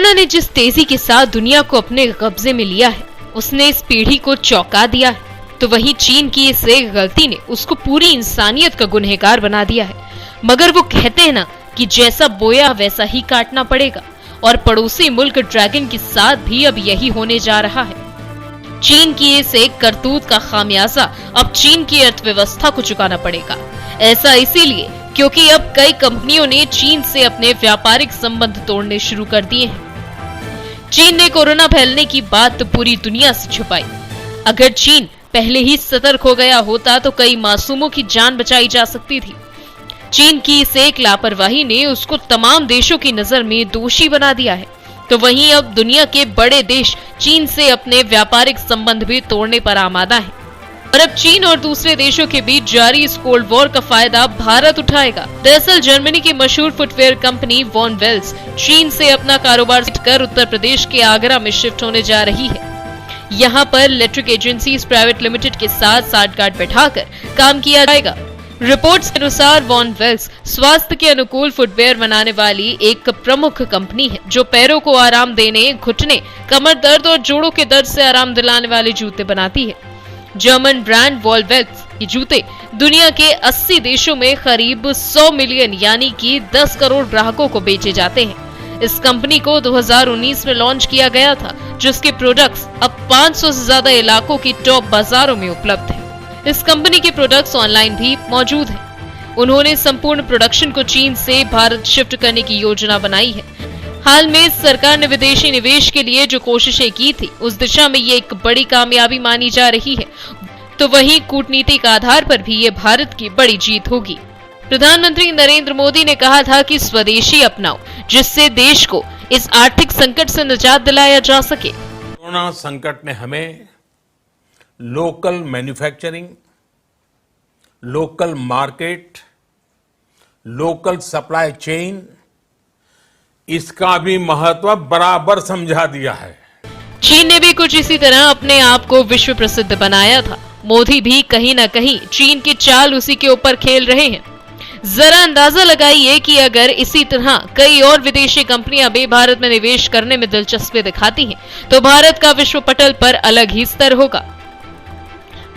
Corona ने जिस तेजी के साथ दुनिया को अपने कब्जे में लिया है, उसने इस पीढ़ी को चौंका दिया है, तो वहीं चीन की इस एक गलती ने उसको पूरी इंसानियत का गुनहगार बना दिया है। मगर वो कहते हैं ना कि जैसा बोया वैसा ही काटना पड़ेगा, और पड़ोसी मुल्क ड्रैगन के साथ भी अब यही होने जा रहा है। चीन की इस एक करतूत का खामियाजा अब चीन की अर्थव्यवस्था को चुकाना पड़ेगा। ऐसा इसीलिए क्योंकि अब कई कंपनियों ने चीन से अपने व्यापारिक संबंध तोड़ने शुरू कर दिए हैं। चीन ने कोरोना फैलने की बात तो पूरी दुनिया से छुपाई। अगर चीन पहले ही सतर्क हो गया होता तो कई मासूमों की जान बचाई जा सकती थी। चीन की इस एक लापरवाही ने उसको तमाम देशों की नजर में दोषी बना दिया है। तो वहीं अब दुनिया के बड़े देश चीन से अपने व्यापारिक संबंध भी तोड़ने पर आमादा हैं। और अब चीन और दूसरे देशों के बीच जारी इस कोल्ड वॉर का फायदा भारत उठाएगा। दरअसल जर्मनी की मशहूर फुटवेयर कंपनी वॉन वेल्स चीन से अपना कारोबार कर उत्तर प्रदेश के आगरा में शिफ्ट होने जा रही है। यहाँ पर इलेक्ट्रिक एजेंसीज प्राइवेट लिमिटेड के साथ साठगांठ बैठाकर काम किया जाएगा। रिपोर्ट्स के अनुसार वॉन वेल्स स्वास्थ्य के अनुकूल फुटवेयर बनाने वाली एक प्रमुख कंपनी है, जो पैरों को आराम देने, घुटने, कमर दर्द और जोड़ों के दर्द से आराम दिलाने वाले जूते बनाती है। जर्मन ब्रांड वॉलवेल्स ये जूते दुनिया के 80 देशों में करीब 100 मिलियन यानी कि 10 करोड़ ग्राहकों को बेचे जाते हैं। इस कंपनी को 2019 में लॉन्च किया गया था, जिसके प्रोडक्ट्स अब 500 से ज्यादा इलाकों की टॉप बाजारों में उपलब्ध हैं। इस कंपनी के प्रोडक्ट्स ऑनलाइन भी मौजूद हैं। उन्होंने संपूर्ण प्रोडक्शन को चीन से भारत शिफ्ट करने की योजना बनाई है। हाल में सरकार ने विदेशी निवेश के लिए जो कोशिशें की थी, उस दिशा में ये एक बड़ी कामयाबी मानी जा रही है। तो वहीं कूटनीतिक आधार पर भी ये भारत की बड़ी जीत होगी। प्रधानमंत्री नरेंद्र मोदी ने कहा था कि स्वदेशी अपनाओ, जिससे देश को इस आर्थिक संकट से निजात दिलाया जा सके। कोरोना संकट ने हमें local manufacturing, local market, local supply chain, इसका भी महत्व बराबर समझा दिया है। चीन ने भी कुछ इसी तरह अपने आप को विश्व प्रसिद्ध बनाया था। मोदी भी कहीं न कहीं चीन की चाल उसी के ऊपर खेल रहे हैं। जरा अंदाजा लगाइए कि अगर इसी तरह कई और विदेशी कंपनियां भी भारत में निवेश करने में दिलचस्पी दिखाती हैं, तो भारत का विश्व पटल पर अलग ही स्तर होगा।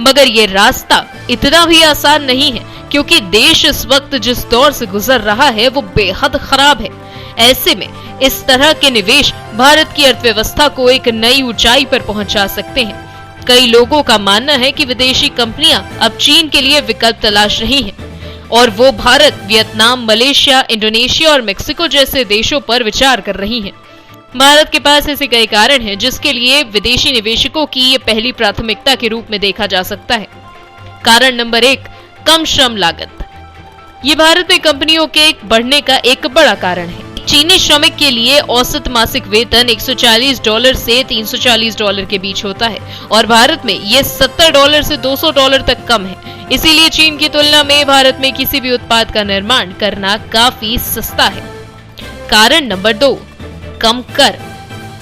मगर ये रास्ता इतना भी आसान नहीं है, क्योंकि देश इस वक्त जिस दौर से गुजर रहा है वो बेहद खराब है। ऐसे में इस तरह के निवेश भारत की अर्थव्यवस्था को एक नई ऊंचाई पर पहुंचा सकते हैं। कई लोगों का मानना है कि विदेशी कंपनियां अब चीन के लिए विकल्प तलाश रही हैं, और वो भारत, वियतनाम, मलेशिया, इंडोनेशिया और मेक्सिको जैसे देशों पर विचार कर रही हैं। भारत के पास ऐसे कई कारण हैं जिसके लिए विदेशी निवेशकों की ये पहली प्राथमिकता के रूप में देखा जा सकता है। कारण नंबर 1, कम श्रम लागत। ये भारत में कंपनियों के बढ़ने का एक बड़ा कारण है। चीनी श्रमिक के लिए औसत मासिक वेतन $140 से $340 के बीच होता है, और भारत में ये $70 से $200 तक कम है। इसीलिए चीन की तुलना में भारत में किसी भी उत्पाद का निर्माण करना काफी सस्ता है। कारण नंबर 2, कम कर।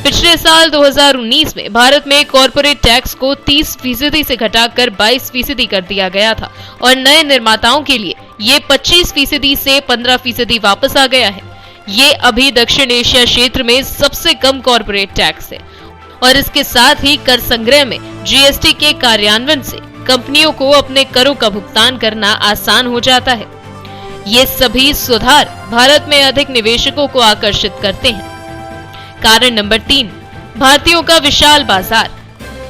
पिछले साल 2019 में भारत में कॉर्पोरेट टैक्स को 30% से घटाकर 22% कर दिया गया था, और नए निर्माताओं के लिए ये 25% से 15% वापस आ गया है। ये अभी दक्षिण एशिया क्षेत्र में सबसे कम कॉर्पोरेट टैक्स है, और इसके साथ ही कर संग्रह में जीएसटी के कार्यान्वयन से कंपनियों को अपने करों का भुगतान करना आसान हो जाता है। ये सभी सुधार भारत में अधिक निवेशकों को आकर्षित करते हैं। कारण नंबर 3, भारतीयों का विशाल बाजार।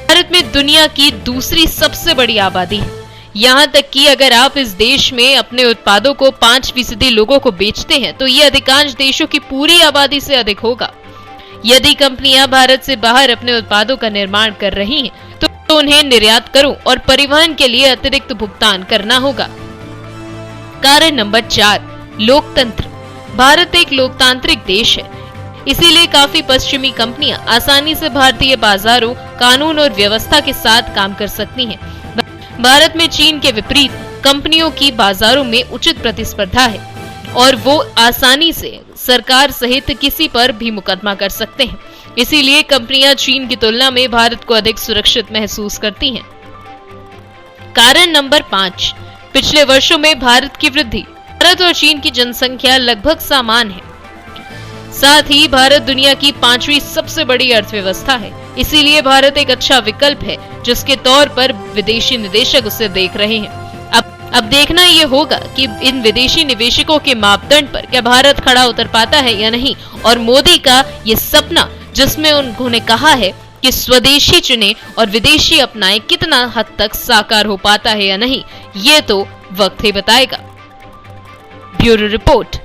भारत में दुनिया की दूसरी सबसे बड़ी आबादी है। यहाँ तक कि अगर आप इस देश में अपने उत्पादों को 5% लोगों को बेचते हैं, तो ये अधिकांश देशों की पूरी आबादी से अधिक होगा। यदि कंपनियां भारत से बाहर अपने उत्पादों का निर्माण कर रही हैं, तो उन्हें निर्यात करों और परिवहन के लिए अतिरिक्त भुगतान करना होगा। कारण नंबर 4, लोकतंत्र। भारत एक लोकतांत्रिक देश है, इसीलिए काफी पश्चिमी कंपनियां आसानी से भारतीय बाजारों, कानून और व्यवस्था के साथ काम कर सकती हैं। भारत में चीन के विपरीत कंपनियों की बाजारों में उचित प्रतिस्पर्धा है, और वो आसानी से सरकार सहित किसी पर भी मुकदमा कर सकते हैं। इसीलिए कंपनियां चीन की तुलना में भारत को अधिक सुरक्षित महसूस करती हैं। कारण नंबर 5, पिछले वर्षों में भारत की वृद्धि। भारत और चीन की जनसंख्या लगभग समान है। साथ ही भारत दुनिया की 5वीं सबसे बड़ी अर्थव्यवस्था है, इसीलिए भारत एक अच्छा विकल्प है जिसके तौर पर विदेशी निवेशक उसे देख रहे हैं। अब देखना ये होगा कि इन विदेशी निवेशकों के मापदंड पर क्या भारत खड़ा उतर पाता है या नहीं, और मोदी का ये सपना जिसमें उन्होंने कहा है कि स्वदेशी चुने और विदेशी अपनाएं, कितना हद तक साकार हो पाता है या नहीं, ये तो वक्त ही बताएगा। Bureau report.